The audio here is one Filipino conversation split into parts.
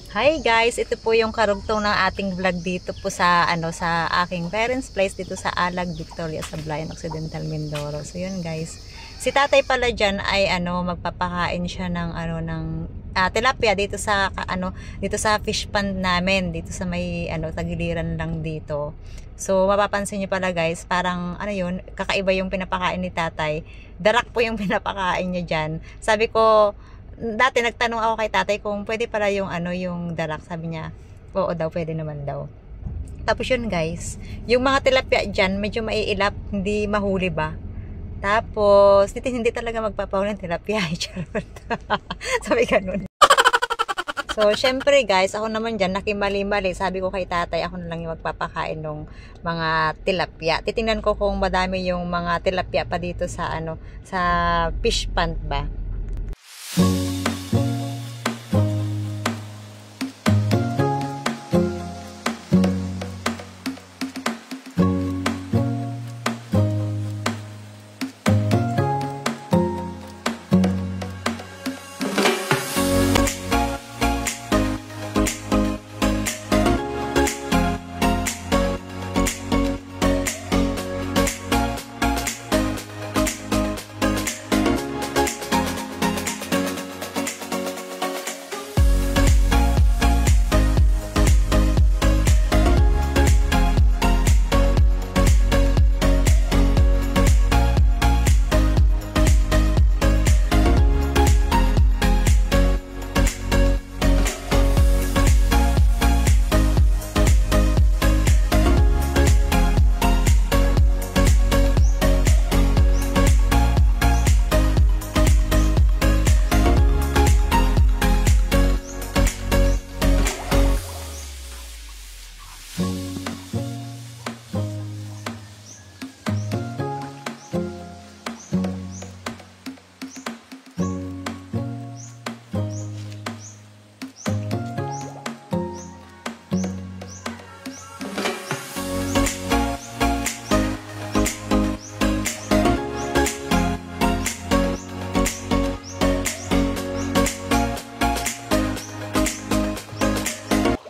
Hi guys, ito po yung karugtong ng ating vlog dito po sa sa aking parents' place dito sa Alag, Victoria, sa Sablayan Occidental, Mindoro. So yun guys. Si tatay pala diyan ay magpapakain siya ng tilapia dito sa dito sa fish pond namin dito sa may tagiliran lang dito. So mapapansin niyo pala guys, parang yun, kakaiba yung pinapakain ni tatay. Darak po yung pinapakain niya diyan. Sabi ko dati nagtanong ako kay tatay kung pwede pala yung yung darak, sabi niya oo daw, pwede naman daw. Tapos yun guys, yung mga tilapia dyan medyo maiilap, hindi mahuli ba, tapos hindi talaga magpapahuli ng tilapia. Charot. Sabi ganun. So syempre guys, ako naman dyan nakimali-mali, sabi ko kay tatay ako na lang yung magpapakain ng mga tilapia. Titingnan ko kung madami yung mga tilapia pa dito sa sa fish pond ba.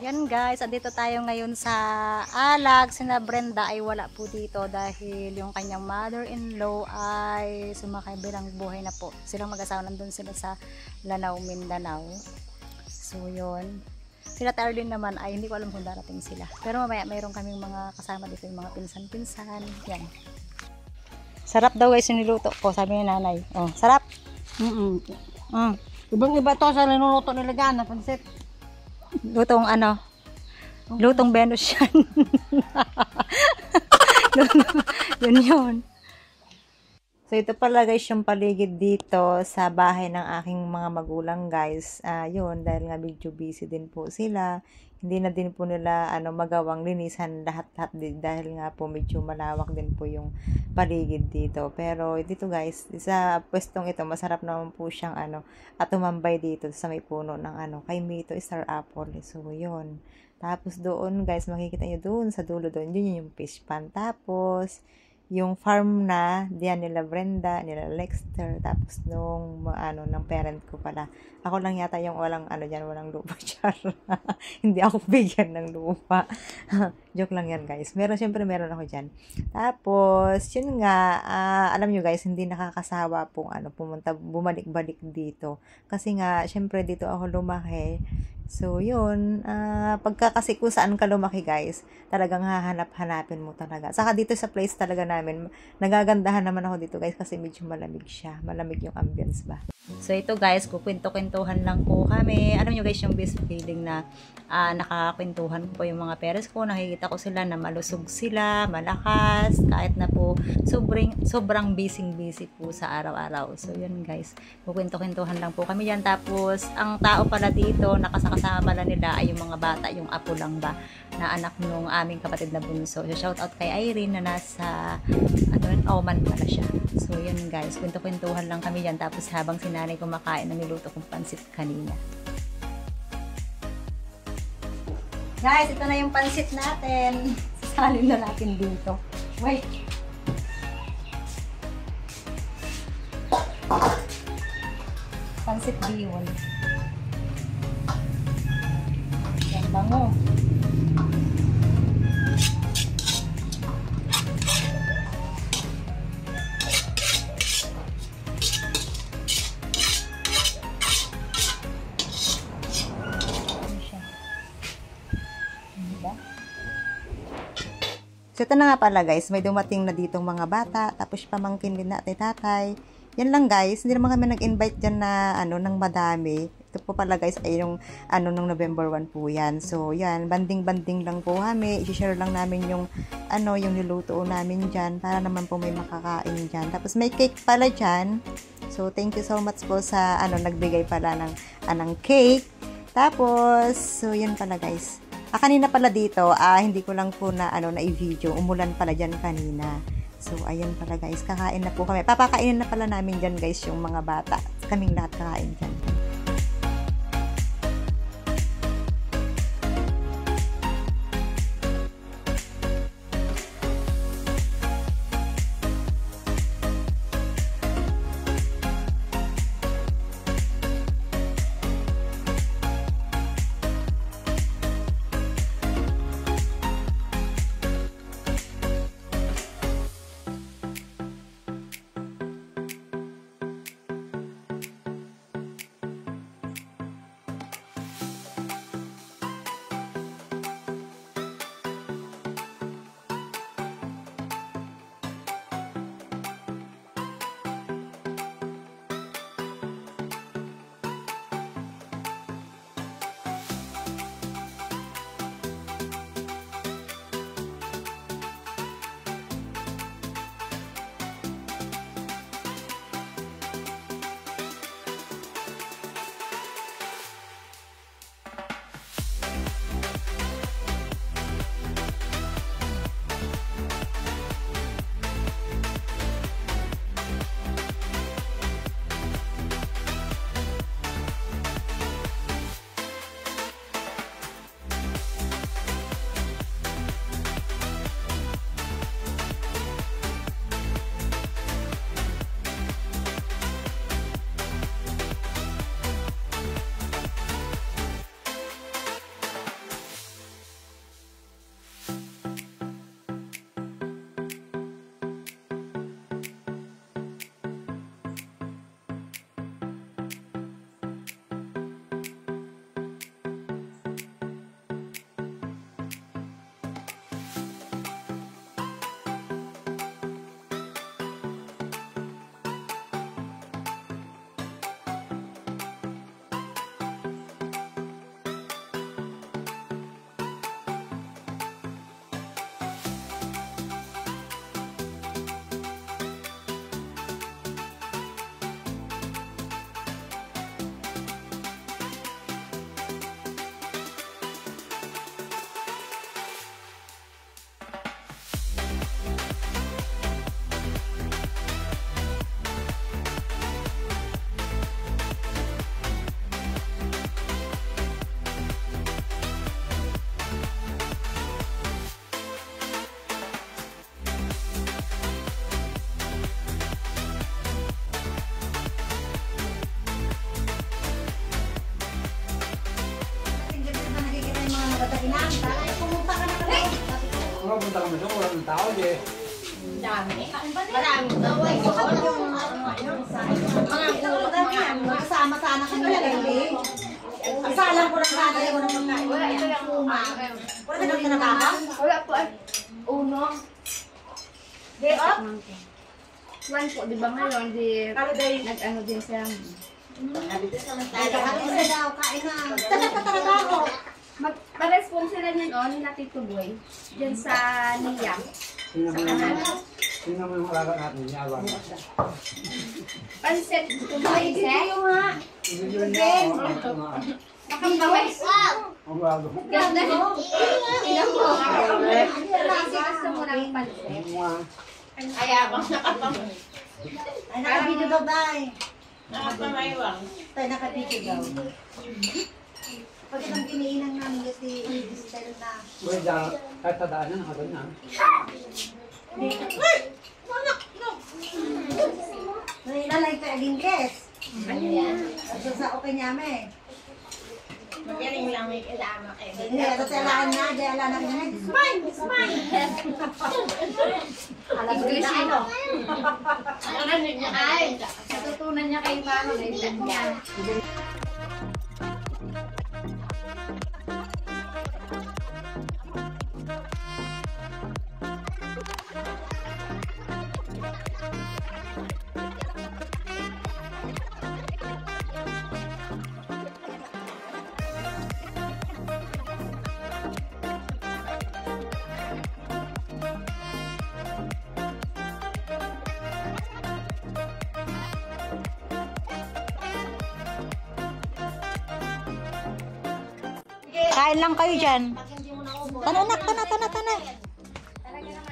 Yan guys, andito tayo ngayon sa Alag. Sina Brenda ay wala po dito dahil yung kanyang mother-in-law ay sumakaybilang buhay na po. Silang mag-asawa, nandun sila sa Lanao, Mindanao. So yun. Sila Tarlin naman ay hindi ko alam kung darating sila. Pero mamaya mayroon kaming mga kasama dito, yung mga pinsan-pinsan. Yan. Sarap daw guys yung niluto ko, sabi ni nanay. Oh, sarap. Ibang-iba to sa linuluto nila dyan na pansit. Lutong lutong Venus yan. yun. So ito pala guys yung paligid dito sa bahay ng aking mga magulang guys. Yun, dahil nga medyo busy din po sila. Hindi na din po nila magawang linisan lahat-lahat dahil nga po medyo malawak din po yung paligid dito. Pero dito guys, sa pwestong ito, masarap naman po siyang at tumambay dito sa may puno ng kay Mito Star Apple. So yun. Tapos doon guys, makikita nyo doon sa dulo doon, yun yung fish pond. Tapos yung farm na diyan nila Brenda, nila Lexter, tapos ng parent ko pala. Ako lang yata yung walang diyan, walang lupa. Char. Hindi ako bigyan ng lupa. Joke lang yan guys. Siyempre meron ako diyan. Tapos yun nga, alam nyo guys, hindi nakakasawa pong pumunta, bumalik-balik dito. Kasi nga syempre dito ako lumaki. So, yun, pagka kasi kung saan ka lumaki guys, talagang hahanap-hanapin mo talaga. Saka dito sa place talaga namin, nagagandahan naman ako dito guys kasi medyo malamig siya. Malamig yung ambience ba. So, ito guys, kukwento-kwentuhan lang po kami. Alam nyo guys, yung best feeling na nakakakwentuhan po yung mga parents ko. Nakikita ko sila na malusog sila, malakas, kahit na po sobrang busy po sa araw-araw. So, yun guys, kukwento-kwentuhan lang po kami yan. Tapos, ang tao pala dito, nakasama pala nila ay yung mga bata, yung apo lang ba, na anak nung aming kapatid na bunso. So, shout out kay Irene na nasa Oman pala siya. So, yun guys, kwento-kwentuhan lang kami yan. Tapos, habang sinanay kumakain na niluto kong pansit kanina. Guys, ito na yung pansit natin. Sasalin na natin dito. Wait. Pansit bihon. Bango. So, ito na nga pala guys, may dumating na ditong mga bata, tapos pamangkin din natin tatay. Yan lang guys, hindi naman kami nag-invite dyan na, ng madami. Ito po pala guys, ay yung, nung November 1 po yan. So, yan, banding-banding lang po kami. I-share lang namin yung, yung niluto namin dyan, para naman po may makakain dyan. Tapos, may cake pala dyan. So, thank you so much po sa, nagbigay pala ng cake. Tapos, so, yun pala guys. Kanina pala dito, hindi ko lang po na i-video. Umulan pala dyan kanina. So, ayan pala guys. Kakain na po kami. Papakainin na pala namin dyan guys yung mga bata. Kaming lahat kakain dyan. Pumunta ka na kami. Pumunta kami doon, wala ng tao eh. Dami. Marami daw. Mga gulo. Kasama sana kami na kayo. Isalang ko lang sana yung mga pagkain. Wala ito lang uma. Wala na kinakama? Wala po ay uno. Day off? One po, di ba ngayon? Nag-ano din siya. Kain daw, kain na. Talaga ako. Mag-respond sila niyan o, nila Tito Boy. Diyan sa Nia. Tingnan mo yung alaga natin, yawa. Pansit, kumain siya. Yun na, Nakabawis. ang bago. Ganda. Ilang mo. Kasi gusto mo ng pansit. Kaya ako nakapamay. Ay, nakabidyo daw, bay. Nakapamaywang. Tayo nakabidyo daw. Pag itong kiniinang namin kasi style na. Pwede, kahit sa daan na, nakaganyan. Nilalay ka aging kes. Ano yan? Sa okay niya, me. Magaling lang may kasama kayo. Hindi, tatalaan na, dala na rin. Smile! Smile! Alam mo na ano? Ano niya ay, natutunan niya kay Mano na ilan niya. Kain lang kayo dyan. Tana.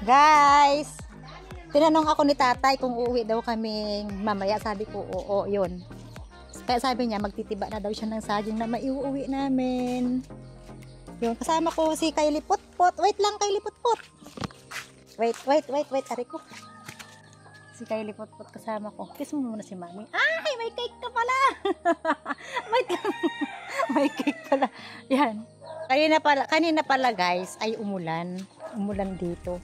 Guys, tinanong ako ni tatay kung uuwi daw kaming mamaya. Sabi ko, oo, yun. Kaya sabi niya, magtitiba na daw siya ng saging na maiuwi namin. Yun, kasama ko si Kylie Putput. Wait lang, Kylie Putput. Wait. Ari ko. Si Kylie Putput kasama ko. Kiss mo muna si Mami. Ay, may cake ka pala. may cake pala. Yan. Kanina pala guys, ay umulan. Umulan dito.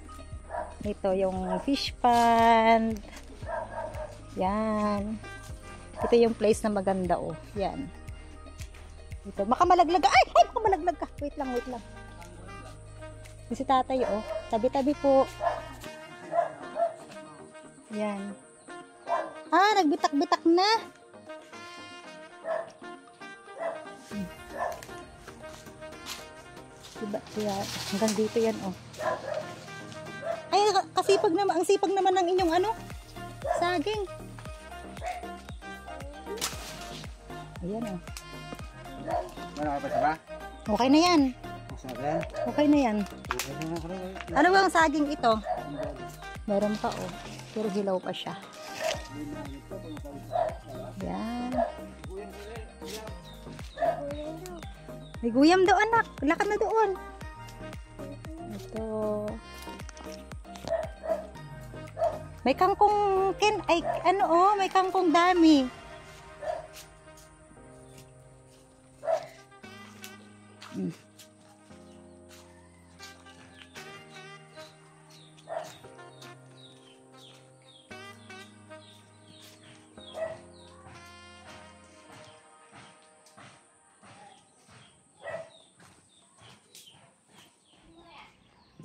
Ito yung fish pond. Yan. Ito yung place na maganda oh. Yan. Ito. Makamalaglag ka. Ay, makamalaglag ka. Wait lang. Si tatay oh. Tabi-tabi po. Yan. Nagbitak-bitak na. Diba? Hanggang dito yan oh. Ay, kasipag naman, ang sipag naman ng inyong ano? Saging. Ayan oh. Marami pa siya ba? Okay na yan. Masabi? Okay na yan. Ano ba ang saging ito? Meron pa oh. Pero hilaw pa siya. Yan. May guyam daw anak. Lakad na doon. Ito. May kangkong may kangkong dami.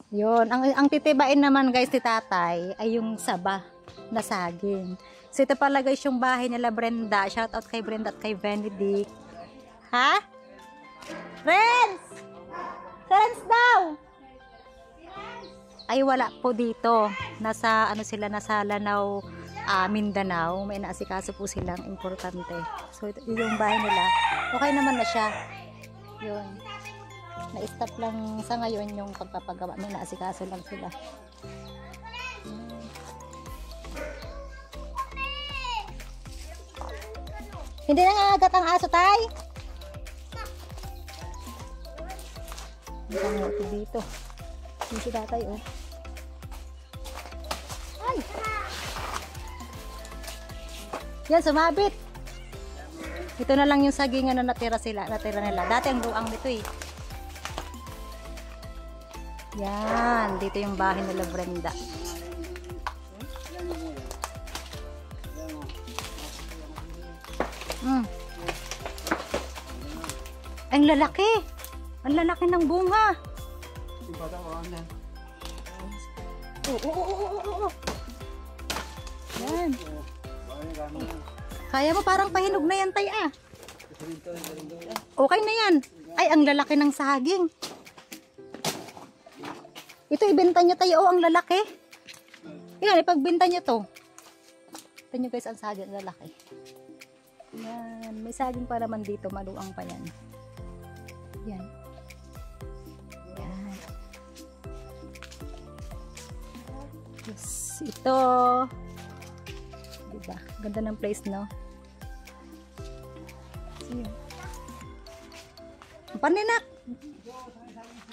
Yun, ang titibain naman guys ni tatay ay yung saba na saging. So ito pala guys yung bahay nila Brenda. Shout out kay Brenda at kay Benedict. Ha? Friends! Friends daw! Ay wala po dito. Nasa nasa Lanao, Mindanao. May naasikaso po silang importante. So ito yung bahay nila. Okay naman na siya. Yun. Na-stop lang sa ngayon yung pagpapagawa. May naasikaso lang sila. Hindi nangangagat ang aso, tay? Ang ito dito. Yung si tatay, oh. Ay! Yan, sumabit. Ito na lang yung sagingan na natira nila. Dati ang luang nito, eh. Yan, dito yung bahay nila Brenda. Ang lalaki. Ang lalaki ng bunga. Oo. Yan. Kaya mo parang pahinog na yan, tay, ah. Okay na yan. Ay, ang lalaki ng saging. Ito, ibenta nyo tayo. Oh, ang lalaki. Yan, ipagbenta nyo to. Ito nyo guys, ang saging lalaki. Yan. May saging pa naman dito. Maluang pa yan. Yan. Yan. Yes, ito. Diba? Ganda ng place, no? Paninak!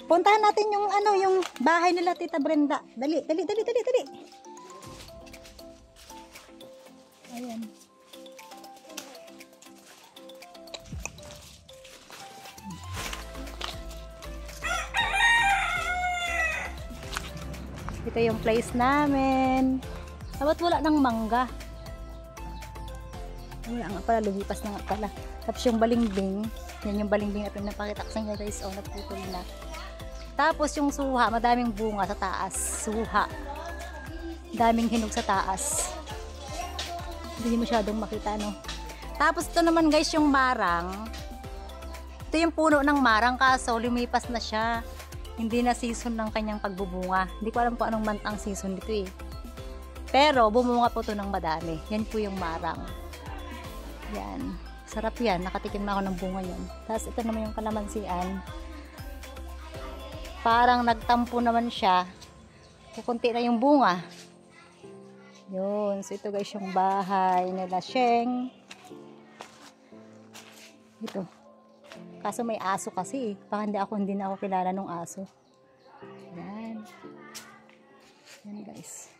Puntahan natin yung yung bahay nila Tita Brenda. Dali. Ayan. Ito yung place namin. Dapat wala ng mangga. Wala nga pala, lumipas na nga pala. Tapos yung balimbing, yan yung balimbing na pinapakita ko sa inyo guys, oh, nagputol na. Tapos yung suha, madaming bunga sa taas. Suha. Daming hinog sa taas. Hindi masyadong makita, no? Tapos ito naman guys, yung marang. Ito yung puno ng marang, kaso lumipas na siya. Hindi na season ng kanyang pagbubunga. Hindi ko alam kung anong month ang season dito eh. Pero bumunga po ito ng madami. Yan po yung marang. Yan. Sarap yan. Nakatikim na ako ng bunga yan. Tapos ito naman yung kalamansian. Parang nagtampo naman siya. Kukunti na yung bunga. Yun. So ito guys yung bahay nila Sheng. Ito. Kaso may aso kasi eh. Baka hindi na ako kilala ng aso. Yan. Yan guys.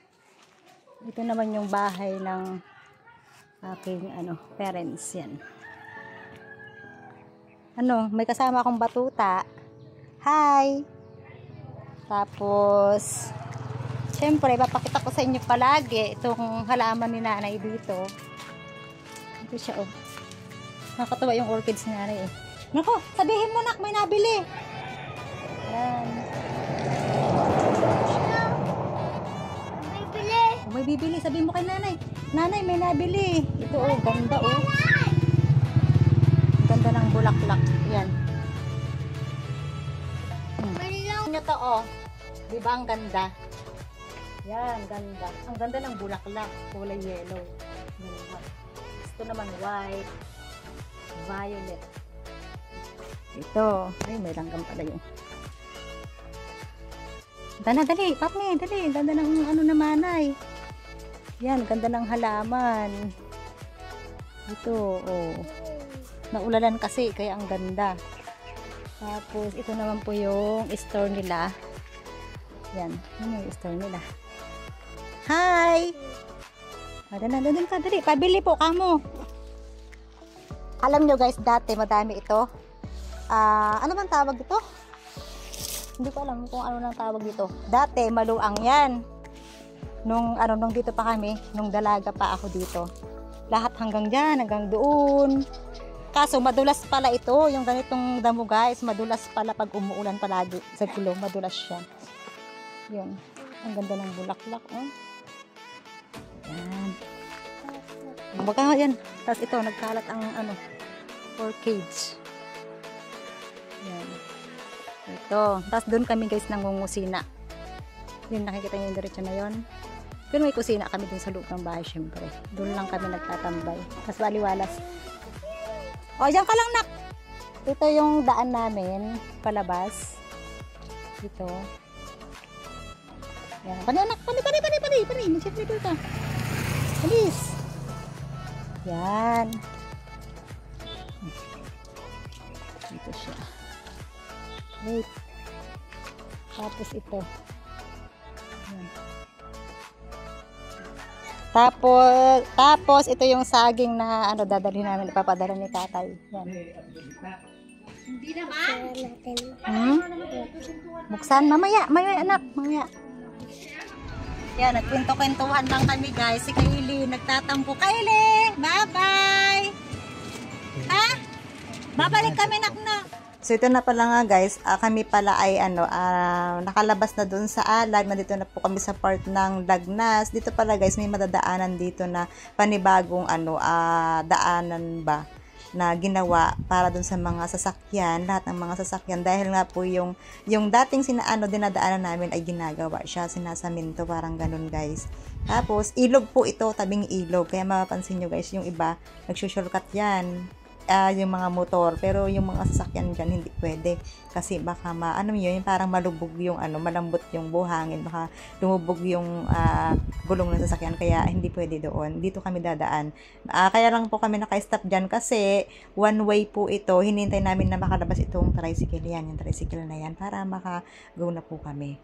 Ito naman yung bahay ng aking parents. Yan. May kasama akong batuta. Hi! Tapos, syempre, papakita ko sa inyo palagi itong halaman ni nanay dito. Ito siya, oh. Nakakatawa yung orchids ni nanay, eh. Nako, sabihin mo nak, may nabili. Yan. May bibili, sabihin mo kay nanay. Nanay, may nabili. Ito, oh, ganda, oh. Ganda ng bulaklak. Yan. Ito to, oh. Diba ang ganda? Yan, ganda. Ang ganda ng bulaklak. Kulay yellow. Ganda. Ito naman white. Violet. Ito. Ay, may langgam pala yun. Dali. Patni, dali. Ganda ng namanay. Yan, ganda ng halaman. Ito, oh. Naulalan kasi, kaya ang ganda. Tapos, ito naman po yung store nila. Yan, yun yung store nila. Hi! Dali ka, dali. Pabili po kamo. Alam nyo guys, dati madami ito. Ano bang tawag ito? Hindi ko alam kung ano nang tawag dito. Dati, maluang yan. Nung dito pa kami, nung dalaga pa ako dito. Lahat hanggang dyan, hanggang doon. Kaso madulas pala ito, yung ganitong damo guys, madulas pala pag umuulan palagi sa gulo, madulas siya. Yun, ang ganda ng bulaklak, oh. Yan. Baka yan. Tapos ito, nagkalat ang orchids. Yan. Ito. Tapos doon kami guys nangungusina. Yun, nakikita nyo yung diretso na yun. Pero may kusina kami dun sa loob ng bahay, syempre. Doon lang kami nagtatambay. Tapos baliwalas. O, dyan ka lang, nak! Ito yung daan namin, palabas. Ito. Yan. Pali, anak! Pali! Magsipli ka. Alis! Yan. Ito siya. Wait. Tapos ito. Yan. Tapos ito yung saging na dadalhin namin, ipapadala ni tatay. Yan. Hindi naman. Buksan mamaya anak, mamaya. Yan, nagkwento-kwentuhan lang kami guys. Si Kylie nagtatampo. Kylie, bye-bye. Ha? Babalik kami nak. So ito na pala nga guys, kami pala ay nakalabas na dun sa alag, nandito na po kami sa part ng Lagnas. Dito pala guys, may madadaanan dito na panibagong daanan ba na ginawa para dun sa mga sasakyan, lahat ng mga sasakyan, dahil nga po yung dating dinadaanan namin ay ginagawa siya, sinasaminto, parang ganun guys. Tapos ilog po ito, tabing ilog, kaya mapapansin nyo guys, yung iba nagsushortcut yan. Yung mga motor, pero yung mga sasakyan dyan hindi pwede kasi baka yung parang malubog yung malambot yung buhangin, baka lumubog yung gulong ng sasakyan, kaya hindi pwede doon. Dito kami dadaan. Kaya lang po kami naka-stop dyan kasi one way po ito. Hinintay namin na makalabas itong tricycle yan, yung tricycle na yan, para maka-go na po kami.